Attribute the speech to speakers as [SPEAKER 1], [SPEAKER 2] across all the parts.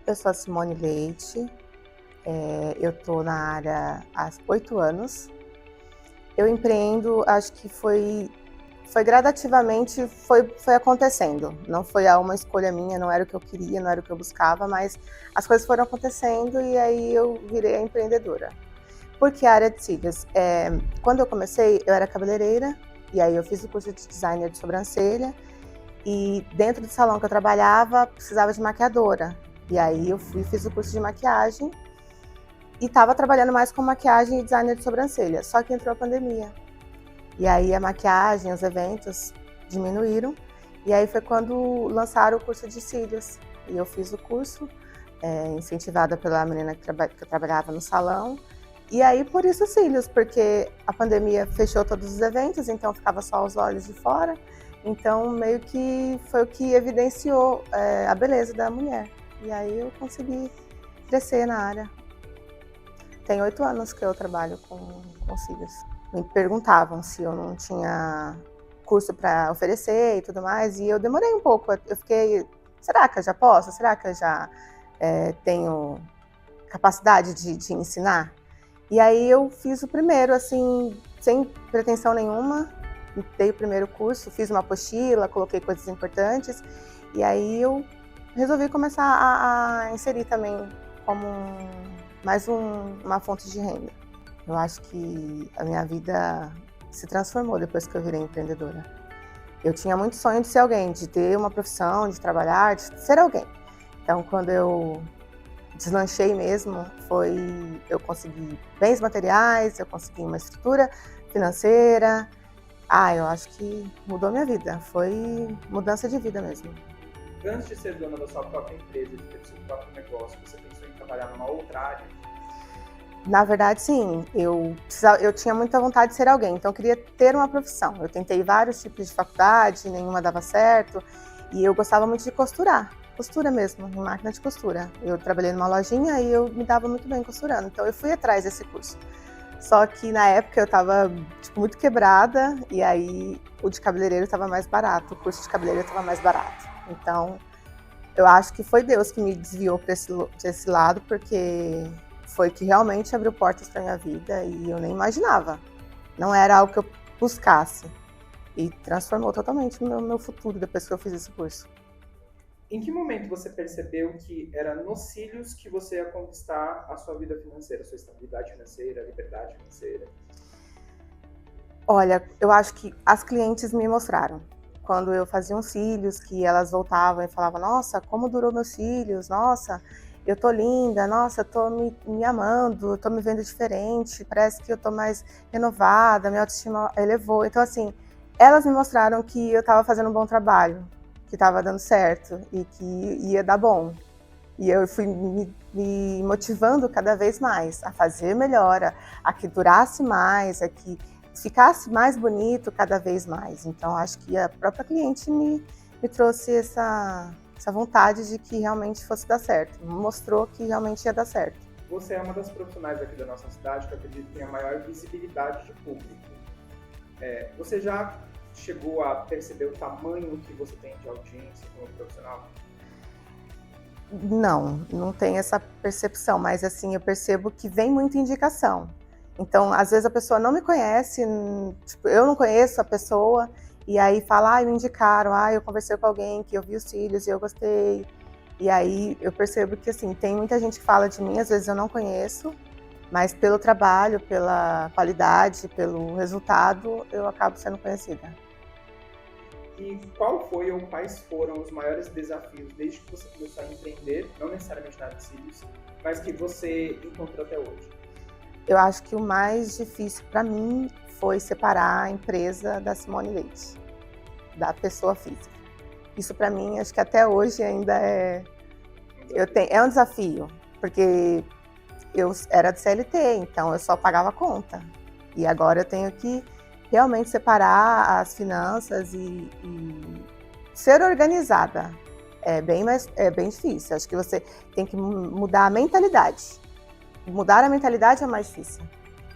[SPEAKER 1] Eu sou a Simone Leite, eu estou na área há 8 anos. Eu empreendo, acho que foi gradativamente, foi acontecendo. Não foi uma escolha minha, não era o que eu queria, não era o que eu buscava, mas as coisas foram acontecendo e aí eu virei a empreendedora. Por que a área de cílios? Quando eu comecei, eu era cabeleireira, e aí eu fiz o curso de designer de sobrancelha, e dentro do salão que eu trabalhava, precisava de maquiadora. E aí eu fiz o curso de maquiagem e estava trabalhando mais com maquiagem e designer de sobrancelha. Só que entrou a pandemia. E aí a maquiagem, os eventos diminuíram. E aí foi quando lançaram o curso de cílios. E eu fiz o curso, incentivada pela menina que eu trabalhava no salão. E aí por isso cílios, porque a pandemia fechou todos os eventos, então ficava só os olhos de fora. Então meio que foi o que evidenciou a beleza da mulher. E aí eu consegui crescer na área. Tem 8 anos que eu trabalho com cílios. Me perguntavam se eu não tinha curso para oferecer e tudo mais, e eu demorei um pouco. Eu fiquei, será que eu já posso? Será que eu já tenho capacidade de ensinar? E aí eu fiz o primeiro, assim, sem pretensão nenhuma. Dei o primeiro curso, fiz uma apostila, coloquei coisas importantes, e aí eu resolvi começar a inserir também como mais uma fonte de renda. Eu acho que a minha vida se transformou depois que eu virei empreendedora. Eu tinha muito sonho de ser alguém, de ter uma profissão, de trabalhar, de ser alguém. Então, quando eu deslanchei mesmo, eu consegui bens materiais, eu consegui uma estrutura financeira. Eu acho que mudou minha vida, foi mudança de vida mesmo.
[SPEAKER 2] Antes de ser dona da sua própria empresa, de ter o seu próprio negócio, você pensou em trabalhar numa outra área?
[SPEAKER 1] Na verdade, sim. Eu tinha muita vontade de ser alguém, então eu queria ter uma profissão. Eu tentei vários tipos de faculdade, nenhuma dava certo, e eu gostava muito de costurar. Costura mesmo, em máquina de costura. Eu trabalhei numa lojinha e eu me dava muito bem costurando, então eu fui atrás desse curso. Só que na época eu estava muito quebrada, e aí o de cabeleireiro estava mais barato, o curso de cabeleireiro estava mais barato. Então eu acho que foi Deus que me desviou para esse lado, porque foi que realmente abriu portas para minha vida e eu nem imaginava. Não era algo que eu buscasse. E transformou totalmente o meu futuro depois que eu fiz esse curso.
[SPEAKER 2] Em que momento você percebeu que era nos cílios que você ia conquistar a sua vida financeira, a sua estabilidade financeira, a liberdade financeira?
[SPEAKER 1] Olha, eu acho que as clientes me mostraram. Quando eu fazia uns cílios, que elas voltavam e falavam: nossa, como durou meus cílios, nossa, eu tô linda, nossa, eu tô me amando, eu tô me vendo diferente, parece que eu tô mais renovada, minha autoestima elevou. Então, assim, elas me mostraram que eu tava fazendo um bom trabalho, que tava dando certo e que ia dar bom. E eu fui me motivando cada vez mais a fazer melhor, a que durasse mais, a que ficasse mais bonito cada vez mais. Então, acho que a própria cliente me trouxe essa vontade de que realmente fosse dar certo. Mostrou que realmente ia dar certo.
[SPEAKER 2] Você é uma das profissionais aqui da nossa cidade que eu acredito que tem a maior visibilidade de público. Você já chegou a perceber o tamanho que você tem de audiência como profissional?
[SPEAKER 1] Não tem essa percepção, mas assim, eu percebo que vem muita indicação. Então, às vezes a pessoa não me conhece, tipo, eu não conheço a pessoa, e aí fala, me indicaram, eu conversei com alguém que eu vi os cílios e eu gostei. E aí eu percebo que, assim, tem muita gente que fala de mim, às vezes eu não conheço, mas pelo trabalho, pela qualidade, pelo resultado, eu acabo sendo conhecida.
[SPEAKER 2] E qual foi ou quais foram os maiores desafios desde que você começou a empreender, não necessariamente na área de cílios, mas que você encontrou até hoje?
[SPEAKER 1] Eu acho que o mais difícil para mim foi separar a empresa da Simone Leite, da pessoa física. Isso para mim, acho que até hoje ainda é um desafio, porque eu era de CLT, então eu só pagava a conta. E agora eu tenho que realmente separar as finanças e ser organizada. É bem difícil. Acho que você tem que mudar a mentalidade. Mudar a mentalidade é mais difícil,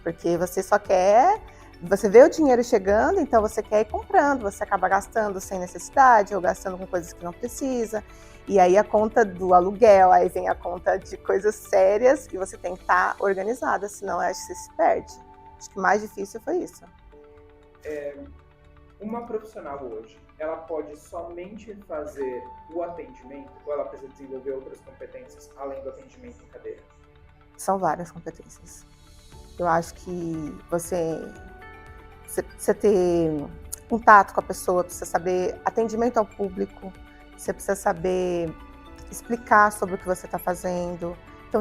[SPEAKER 1] porque você só quer você vê o dinheiro chegando, então você quer ir comprando, você acaba gastando sem necessidade ou gastando com coisas que não precisa. E aí a conta do aluguel, aí vem a conta de coisas sérias e você tem que estar organizada, senão acho que você se perde. Acho que o mais difícil foi isso.
[SPEAKER 2] Uma profissional hoje, ela pode somente fazer o atendimento ou ela precisa desenvolver outras competências além do atendimento em cadeira?
[SPEAKER 1] São várias competências. Eu acho que você ter um tato com a pessoa, precisa saber atendimento ao público, você precisa saber explicar sobre o que você está fazendo. Então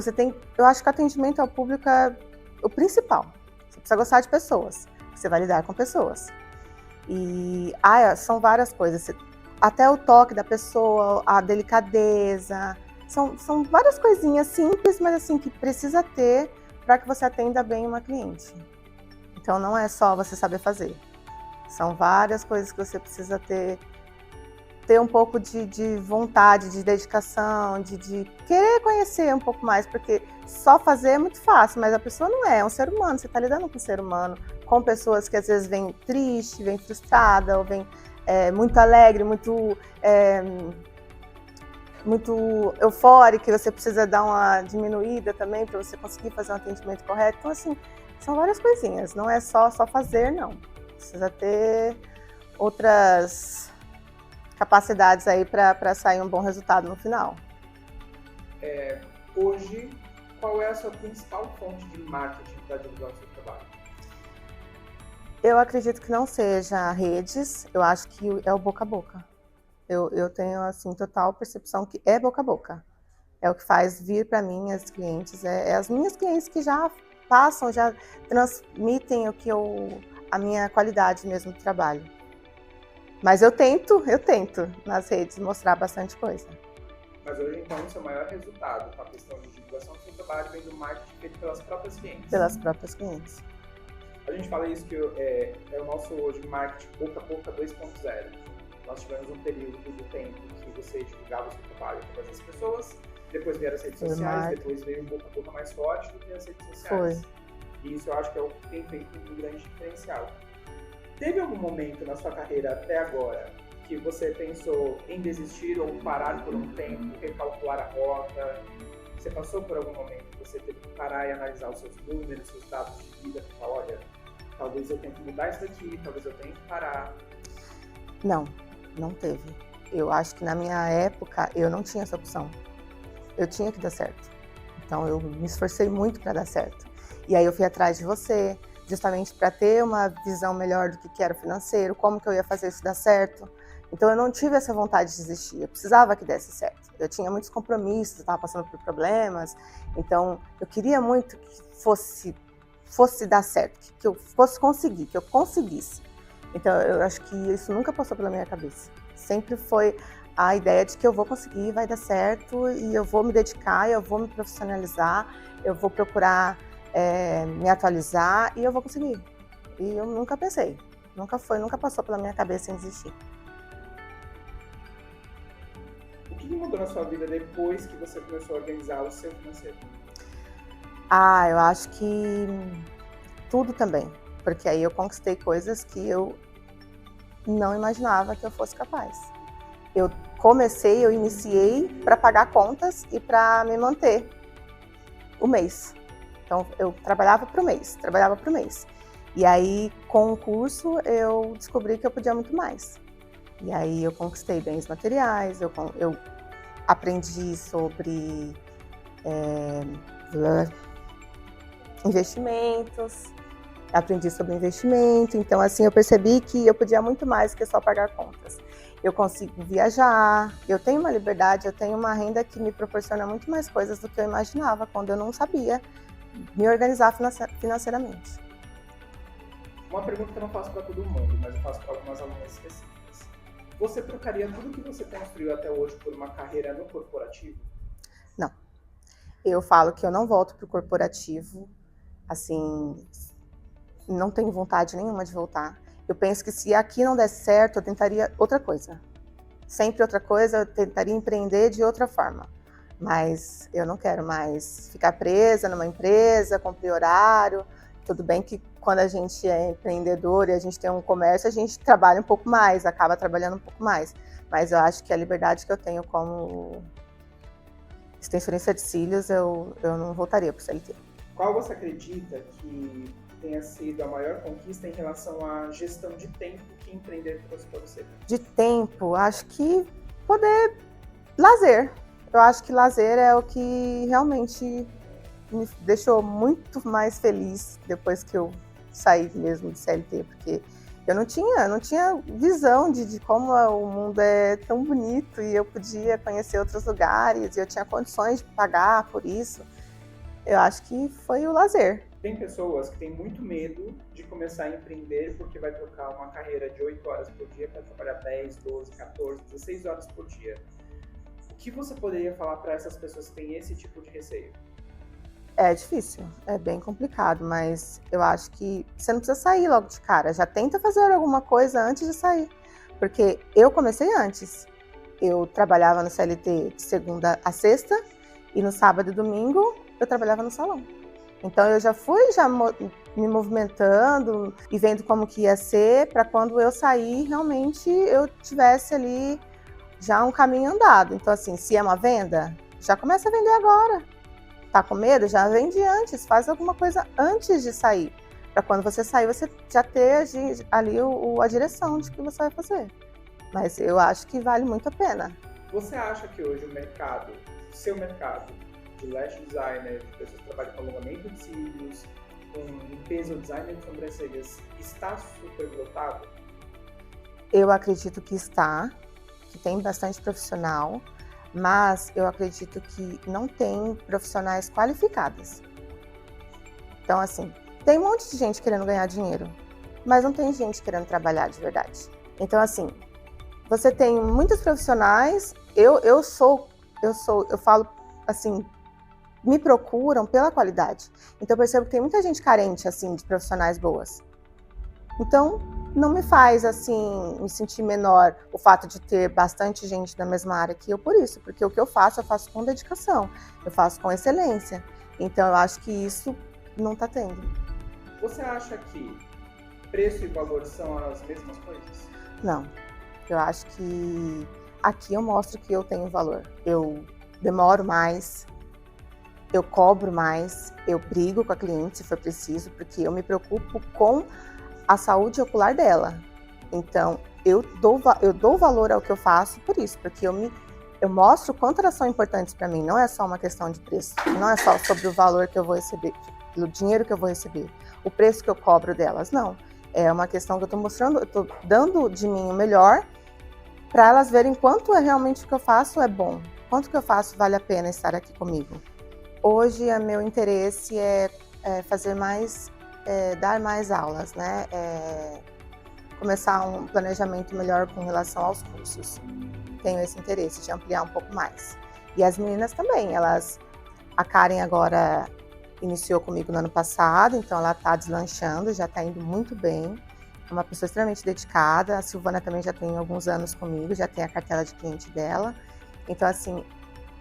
[SPEAKER 1] eu acho que o atendimento ao público é o principal. Você precisa gostar de pessoas, você vai lidar com pessoas. E são várias coisas, até o toque da pessoa, a delicadeza, são várias coisinhas simples, mas assim, que precisa ter para que você atenda bem uma cliente. Então não é só você saber fazer, são várias coisas que você precisa ter um pouco de vontade, de dedicação, de querer conhecer um pouco mais, porque só fazer é muito fácil, mas a pessoa não é um ser humano, você está lidando com um ser humano, com pessoas que às vezes vêm triste, vêm frustrada, ou vêm muito alegre, muito eufórica, e você precisa dar uma diminuída também para você conseguir fazer um atendimento correto. Então, assim, são várias coisinhas, não é só fazer, não. Precisa ter outras capacidades aí para sair um bom resultado no final.
[SPEAKER 2] Hoje, qual é a sua principal fonte de marketing para divulgar o seu trabalho?
[SPEAKER 1] Eu acredito que não seja redes, eu acho que é o boca a boca. Eu tenho, assim, total percepção que é boca a boca. É o que faz vir para mim as clientes, as minhas clientes que já passam, já transmitem a minha qualidade mesmo do trabalho. Mas eu tento nas redes mostrar bastante coisa.
[SPEAKER 2] Mas hoje, então, o seu maior resultado com a questão de divulgação do seu trabalho vem do marketing feito pelas próprias clientes?
[SPEAKER 1] Pelas próprias clientes.
[SPEAKER 2] A gente fala isso que é o nosso hoje marketing boca a boca 2.0. Nós tivemos um período do tempo que você divulgava o seu trabalho para as pessoas, depois vieram as redes sociais, depois veio o boca a boca mais forte do que as redes sociais. E isso eu acho que é o que tem feito um grande diferencial. Teve algum momento na sua carreira até agora que você pensou em desistir ou parar por um tempo, recalcular a rota? Você passou por algum momento que você teve que parar e analisar os seus números, seus dados de vida, para falar, olha, talvez eu tenha que mudar isso daqui, talvez eu tenha que parar? Não teve.
[SPEAKER 1] Eu acho que na minha época eu não tinha essa opção. Eu tinha que dar certo. Então eu me esforcei muito para dar certo. E aí eu fui atrás de você, justamente para ter uma visão melhor do que era o financeiro, como que eu ia fazer isso dar certo. Então eu não tive essa vontade de desistir, eu precisava que desse certo. Eu tinha muitos compromissos, eu estava passando por problemas, então eu queria muito que fosse dar certo, que eu fosse conseguir, que eu conseguisse. Então eu acho que isso nunca passou pela minha cabeça. Sempre foi a ideia de que eu vou conseguir, vai dar certo, e eu vou me dedicar, eu vou me profissionalizar, eu vou procurar me atualizar e eu vou conseguir. E eu nunca pensei, nunca passou pela minha cabeça em desistir.
[SPEAKER 2] O que mudou na sua vida depois que você começou a organizar o seu financeiro?
[SPEAKER 1] Eu acho que tudo também, porque aí eu conquistei coisas que eu não imaginava que eu fosse capaz. Eu iniciei para pagar contas e para me manter o mês. Então, eu trabalhava para o mês. E aí, com o curso, eu descobri que eu podia muito mais. E aí, eu conquistei bens materiais, eu aprendi sobre investimentos, Então, assim, eu percebi que eu podia muito mais que só pagar contas. Eu consigo viajar, eu tenho uma liberdade, eu tenho uma renda que me proporciona muito mais coisas do que eu imaginava quando eu não sabia me organizar financeiramente.
[SPEAKER 2] Uma pergunta que eu não faço para todo mundo, mas eu faço para algumas alunas específicas. Você trocaria tudo que você construiu até hoje por uma carreira no corporativo?
[SPEAKER 1] Não. Eu falo que eu não volto para o corporativo, assim, não tenho vontade nenhuma de voltar. Eu penso que se aqui não desse certo, eu tentaria outra coisa. Sempre outra coisa, eu tentaria empreender de outra forma. Mas eu não quero mais ficar presa numa empresa, cumprir horário. Tudo bem que quando a gente é empreendedor e a gente tem um comércio, a gente trabalha um pouco mais, acaba trabalhando um pouco mais. Mas eu acho que a liberdade que eu tenho como extensionista de cílios, eu não voltaria para o CLT.
[SPEAKER 2] Qual você acredita que tenha sido a maior conquista em relação à gestão de tempo que empreender trouxe para você?
[SPEAKER 1] De tempo, acho que poder lazer. Eu acho que lazer é o que realmente me deixou muito mais feliz depois que eu saí mesmo de CLT, porque eu não tinha visão de como o mundo é tão bonito e eu podia conhecer outros lugares e eu tinha condições de pagar por isso. Eu acho que foi o lazer.
[SPEAKER 2] Tem pessoas que têm muito medo de começar a empreender porque vai trocar uma carreira de 8 horas por dia para trabalhar 10, 12, 14, 16 horas por dia. O que você poderia falar para essas pessoas que têm esse tipo de receio?
[SPEAKER 1] É difícil, é bem complicado, mas eu acho que você não precisa sair logo de cara. Já tenta fazer alguma coisa antes de sair. Porque eu comecei antes. Eu trabalhava no CLT de segunda a sexta e no sábado e domingo eu trabalhava no salão. Então eu já fui me movimentando e vendo como que ia ser para quando eu sair, realmente eu tivesse ali já um caminho andado. Então assim, se é uma venda, já começa a vender agora. Tá com medo? Já vende antes, faz alguma coisa antes de sair. Para quando você sair, você já ter ali a direção de que você vai fazer. Mas eu acho que vale muito a pena.
[SPEAKER 2] Você acha que hoje o seu mercado de lash designer, de pessoas que trabalham com alongamento de cílios, com limpeza ou design de sobrancelhas, está superlotado?
[SPEAKER 1] Eu acredito que está, que tem bastante profissional, mas eu acredito que não tem profissionais qualificadas. Então, assim, tem um monte de gente querendo ganhar dinheiro, mas não tem gente querendo trabalhar de verdade. Então, assim, você tem muitos profissionais, eu falo assim, me procuram pela qualidade. Então, eu percebo que tem muita gente carente, assim, de profissionais boas. Então, não me faz, assim, me sentir menor o fato de ter bastante gente da mesma área que eu por isso. Porque o que eu faço com dedicação, eu faço com excelência. Então, eu acho que isso não está tendo.
[SPEAKER 2] Você acha que preço e valor são as mesmas coisas?
[SPEAKER 1] Não. Eu acho que aqui eu mostro que eu tenho valor. Eu demoro mais, eu cobro mais, eu brigo com a cliente se for preciso, porque eu me preocupo com a saúde ocular dela. Então, eu dou valor ao que eu faço por isso, porque eu mostro o quanto elas são importantes para mim. Não é só uma questão de preço, não é só sobre o valor que eu vou receber, o dinheiro que eu vou receber, o preço que eu cobro delas, não. É uma questão que eu estou mostrando, eu estou dando de mim o melhor para elas verem quanto é realmente o que eu faço é bom, quanto que eu faço vale a pena estar aqui comigo. Hoje, meu interesse é fazer mais, dar mais aulas, né? Começar um planejamento melhor com relação aos cursos. Tenho esse interesse de ampliar um pouco mais. E as meninas também, a Karen agora iniciou comigo no ano passado, então ela está deslanchando, já está indo muito bem. É uma pessoa extremamente dedicada. A Silvana também já tem alguns anos comigo, já tem a cartela de cliente dela. Então, assim,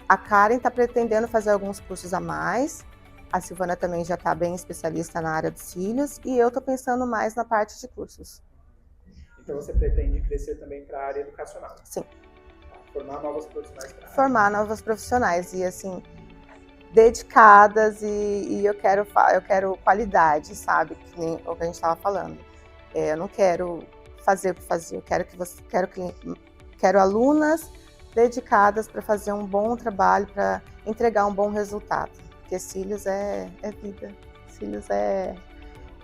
[SPEAKER 1] a Karen está pretendendo fazer alguns cursos a mais. A Silvana também já está bem especialista na área dos cílios. E eu estou pensando mais na parte de cursos.
[SPEAKER 2] Então, você pretende crescer também para a área educacional?
[SPEAKER 1] Sim.
[SPEAKER 2] Formar novos profissionais para a área?
[SPEAKER 1] Formar novos profissionais. E, assim, dedicadas e eu quero qualidade, sabe? Que nem o que a gente estava falando. Eu não quero fazer por fazer. Eu quero alunas dedicadas para fazer um bom trabalho, para entregar um bom resultado. Porque cílios é vida. Cílios é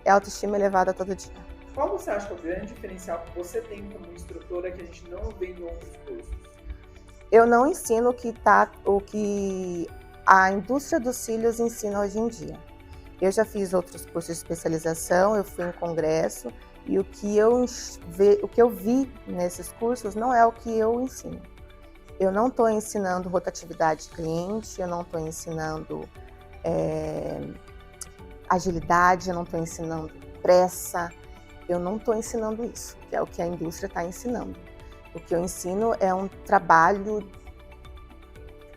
[SPEAKER 1] autoestima elevada todo dia.
[SPEAKER 2] Qual você acha que é o grande diferencial que você tem como instrutora que a gente não vê em outros cursos?
[SPEAKER 1] Eu não ensino o que a indústria dos cílios ensina hoje em dia. Eu já fiz outros cursos de especialização, eu fui em congresso, e o que eu vi nesses cursos não é o que eu ensino. Eu não estou ensinando rotatividade de cliente, eu não estou ensinando agilidade, eu não estou ensinando pressa, eu não estou ensinando isso, que é o que a indústria está ensinando. O que eu ensino é um trabalho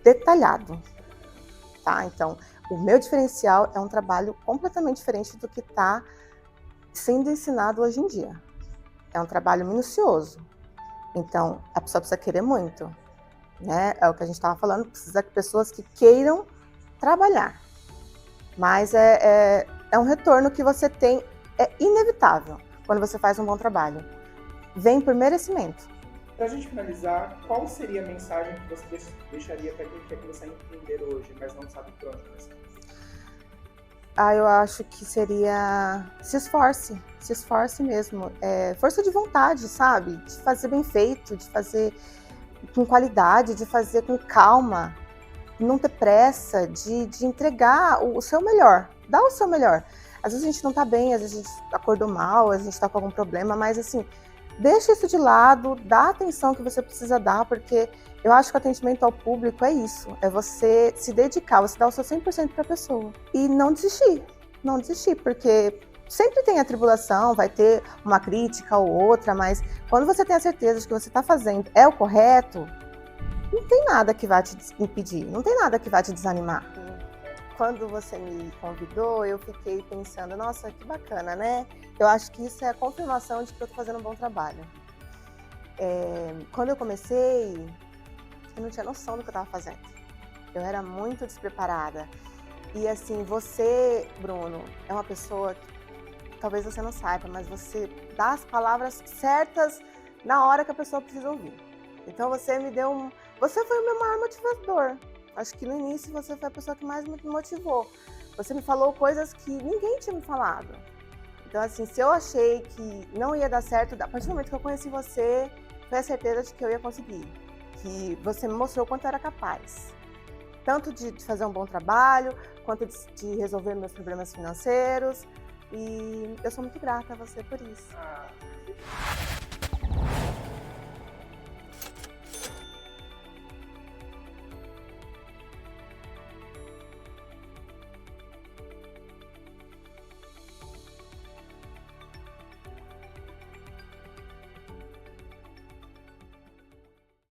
[SPEAKER 1] detalhado, tá? Então, O meu diferencial é um trabalho completamente diferente do que está sendo ensinado hoje em dia. É um trabalho minucioso. Então, a pessoa precisa querer muito, né? É o que a gente estava falando, precisa de pessoas que queiram trabalhar. Mas é um retorno que você tem, é inevitável quando você faz um bom trabalho. Vem por merecimento.
[SPEAKER 2] Para a gente finalizar, qual seria a mensagem que você deixaria para quem quer começar a empreender hoje, mas não sabe por onde começar?
[SPEAKER 1] Eu acho que seria se esforce mesmo. Força de vontade, sabe? De fazer bem feito, de fazer com qualidade, de fazer com calma, não ter pressa, de entregar o seu melhor, dar o seu melhor. Às vezes a gente não tá bem, às vezes a gente acordou mal, às vezes a gente tá com algum problema, mas assim, deixa isso de lado, dá a atenção que você precisa dar, porque eu acho que o atendimento ao público é isso, é você se dedicar, você dar o seu 100% para a pessoa e não desistir, porque sempre tem a tribulação, vai ter uma crítica ou outra, mas quando você tem a certeza de que você está fazendo é o correto, não tem nada que vai te impedir, não tem nada que vai te desanimar. Quando você me convidou, eu fiquei pensando, nossa, que bacana, né? Eu acho que isso é a confirmação de que eu estou fazendo um bom trabalho. Quando eu comecei, eu não tinha noção do que eu estava fazendo. Eu era muito despreparada. E assim, você, Bruno, é uma pessoa que talvez você não saiba, mas você dá as palavras certas na hora que a pessoa precisa ouvir. Então você foi o meu maior motivador. Acho que no início você foi a pessoa que mais me motivou. Você me falou coisas que ninguém tinha me falado. Então, assim, se eu achei que não ia dar certo, a partir do momento que eu conheci você, foi a certeza de que eu ia conseguir. Que você me mostrou o quanto eu era capaz. Tanto de fazer um bom trabalho, quanto de resolver meus problemas financeiros. E eu sou muito grata a você por isso.